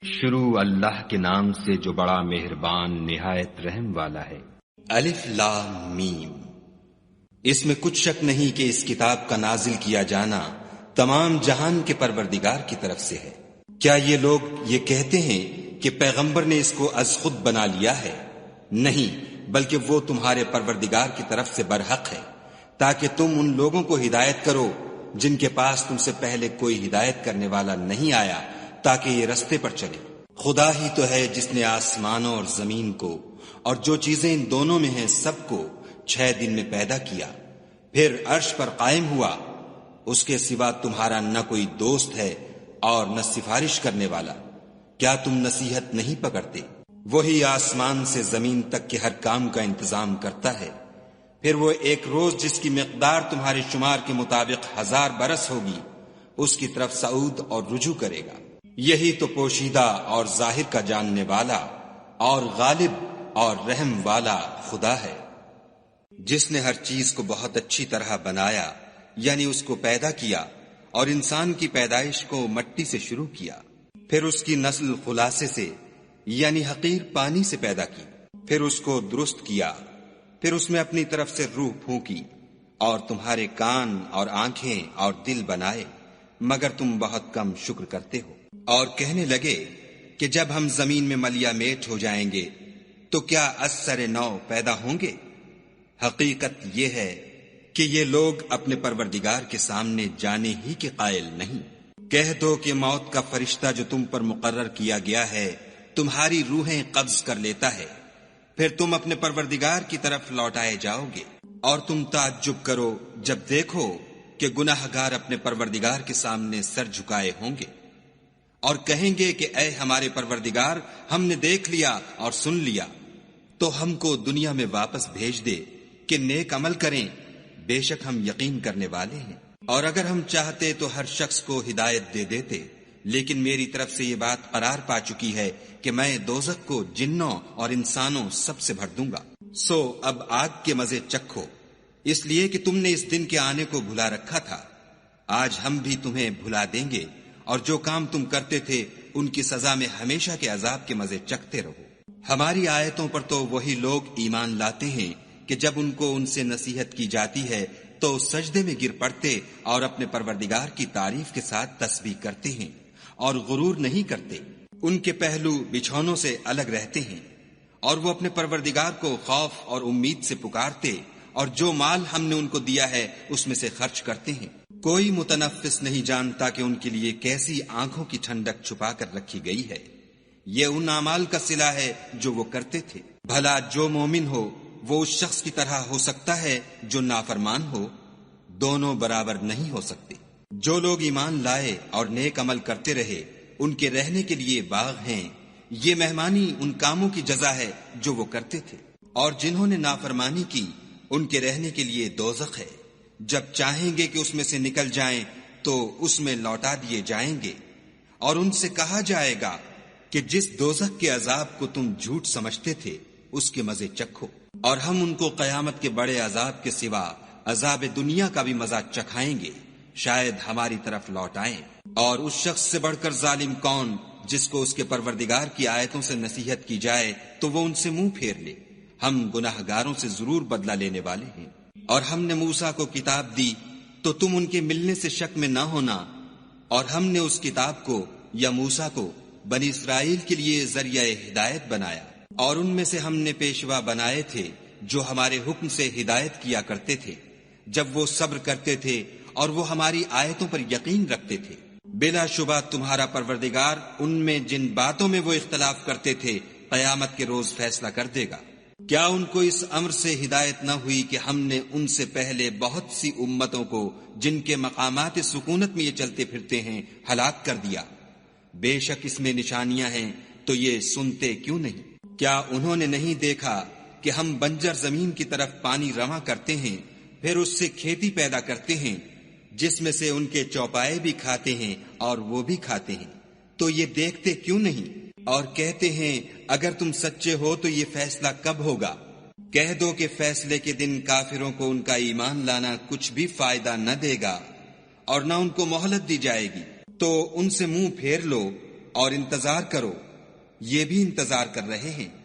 شروع اللہ کے نام سے جو بڑا مہربان نہایت رحم والا ہے۔ الف لام میم۔ اس میں کچھ شک نہیں کہ اس کتاب کا نازل کیا جانا تمام جہان کے پروردگار کی طرف سے ہے۔ کیا یہ لوگ یہ کہتے ہیں کہ پیغمبر نے اس کو از خود بنا لیا ہے؟ نہیں، بلکہ وہ تمہارے پروردگار کی طرف سے برحق ہے، تاکہ تم ان لوگوں کو ہدایت کرو جن کے پاس تم سے پہلے کوئی ہدایت کرنے والا نہیں آیا، تاکہ یہ رستے پر چلے۔ خدا ہی تو ہے جس نے آسمانوں اور زمین کو اور جو چیزیں ان دونوں میں ہیں سب کو 6 دن میں پیدا کیا، پھر عرش پر قائم ہوا۔ اس کے سوا تمہارا نہ کوئی دوست ہے اور نہ سفارش کرنے والا۔ کیا تم نصیحت نہیں پکڑتے؟ وہی آسمان سے زمین تک کے ہر کام کا انتظام کرتا ہے، پھر وہ ایک روز جس کی مقدار تمہارے شمار کے مطابق 1000 برس ہوگی، اس کی طرف صعود اور رجوع کرے گا۔ یہی تو پوشیدہ اور ظاہر کا جاننے والا اور غالب اور رحم والا خدا ہے، جس نے ہر چیز کو بہت اچھی طرح بنایا، یعنی اس کو پیدا کیا، اور انسان کی پیدائش کو مٹی سے شروع کیا، پھر اس کی نسل خلاصے سے یعنی حقیر پانی سے پیدا کی، پھر اس کو درست کیا، پھر اس میں اپنی طرف سے روح پھونکی، اور تمہارے کان اور آنکھیں اور دل بنائے، مگر تم بہت کم شکر کرتے ہو۔ اور کہنے لگے کہ جب ہم زمین میں ملیا میٹ ہو جائیں گے تو کیا از سر نو پیدا ہوں گے؟ حقیقت یہ ہے کہ یہ لوگ اپنے پروردگار کے سامنے جانے ہی کے قائل نہیں۔ کہہ دو کہ موت کا فرشتہ جو تم پر مقرر کیا گیا ہے تمہاری روحیں قبض کر لیتا ہے، پھر تم اپنے پروردگار کی طرف لوٹائے جاؤ گے، اور تم تعجب کرو جب دیکھو کہ گناہگار اپنے پروردگار کے سامنے سر جھکائے ہوں گے، اور کہیں گے کہ اے ہمارے پروردگار، ہم نے دیکھ لیا اور سن لیا، تو ہم کو دنیا میں واپس بھیج دے کہ نیک عمل کریں، بے شک ہم یقین کرنے والے ہیں۔ اور اگر ہم چاہتے تو ہر شخص کو ہدایت دے دیتے، لیکن میری طرف سے یہ بات قرار پا چکی ہے کہ میں دوزخ کو جنوں اور انسانوں سب سے بھر دوں گا۔ سو اب آگ کے مزے چکھو، اس لیے کہ تم نے اس دن کے آنے کو بھلا رکھا تھا۔ آج ہم بھی تمہیں بھلا دیں گے، اور جو کام تم کرتے تھے ان کی سزا میں ہمیشہ کے عذاب کے مزے چکھتے رہو۔ ہماری آیتوں پر تو وہی لوگ ایمان لاتے ہیں کہ جب ان کو ان سے نصیحت کی جاتی ہے تو سجدے میں گر پڑتے اور اپنے پروردگار کی تعریف کے ساتھ تسبیح کرتے ہیں اور غرور نہیں کرتے۔ ان کے پہلو بچھونوں سے الگ رہتے ہیں، اور وہ اپنے پروردگار کو خوف اور امید سے پکارتے، اور جو مال ہم نے ان کو دیا ہے اس میں سے خرچ کرتے ہیں۔ کوئی متنفس نہیں جانتا کہ ان کے لیے کیسی آنکھوں کی ٹھنڈک چھپا کر رکھی گئی ہے۔ یہ ان اعمال کا صلہ ہے جو وہ کرتے تھے۔ بھلا جو مومن ہو وہ اس شخص کی طرح ہو سکتا ہے جو نافرمان ہو؟ دونوں برابر نہیں ہو سکتے۔ جو لوگ ایمان لائے اور نیک عمل کرتے رہے ان کے رہنے کے لیے باغ ہیں، یہ مہمانی ان کاموں کی جزا ہے جو وہ کرتے تھے۔ اور جنہوں نے نافرمانی کی ان کے رہنے کے لیے دوزخ ہے، جب چاہیں گے کہ اس میں سے نکل جائیں تو اس میں لوٹا دیے جائیں گے، اور ان سے کہا جائے گا کہ جس دوزخ کے عذاب کو تم جھوٹ سمجھتے تھے اس کے مزے چکھو، اور ہم ان کو قیامت کے بڑے عذاب کے سوا عذاب دنیا کا بھی مزہ چکھائیں گے، شاید ہماری طرف لوٹ آئیں۔ اور اس شخص سے بڑھ کر ظالم کون جس کو اس کے پروردگار کی آیتوں سے نصیحت کی جائے تو وہ ان سے منہ پھیر لے۔ ہم گناہگاروں سے ضرور بدلہ لینے والے ہیں۔ اور ہم نے موسیٰ کو کتاب دی تو تم ان کے ملنے سے شک میں نہ ہونا، اور ہم نے اس کتاب کو یا موسیٰ کو بنی اسرائیل کے لیے ذریعہ ہدایت بنایا، اور ان میں سے ہم نے پیشوا بنائے تھے جو ہمارے حکم سے ہدایت کیا کرتے تھے جب وہ صبر کرتے تھے اور وہ ہماری آیتوں پر یقین رکھتے تھے۔ بلا شبہ تمہارا پروردگار ان میں جن باتوں میں وہ اختلاف کرتے تھے قیامت کے روز فیصلہ کر دے گا۔ کیا ان کو اس امر سے ہدایت نہ ہوئی کہ ہم نے ان سے پہلے بہت سی امتوں کو جن کے مقامات سکونت میں یہ چلتے پھرتے ہیں ہلاک کر دیا؟ بے شک اس میں نشانیاں ہیں، تو یہ سنتے کیوں نہیں؟ کیا انہوں نے نہیں دیکھا کہ ہم بنجر زمین کی طرف پانی رواں کرتے ہیں، پھر اس سے کھیتی پیدا کرتے ہیں جس میں سے ان کے چوپائے بھی کھاتے ہیں اور وہ بھی کھاتے ہیں، تو یہ دیکھتے کیوں نہیں؟ اور کہتے ہیں اگر تم سچے ہو تو یہ فیصلہ کب ہوگا؟ کہہ دو کہ فیصلے کے دن کافروں کو ان کا ایمان لانا کچھ بھی فائدہ نہ دے گا، اور نہ ان کو مہلت دی جائے گی۔ تو ان سے منہ پھیر لو اور انتظار کرو، یہ بھی انتظار کر رہے ہیں۔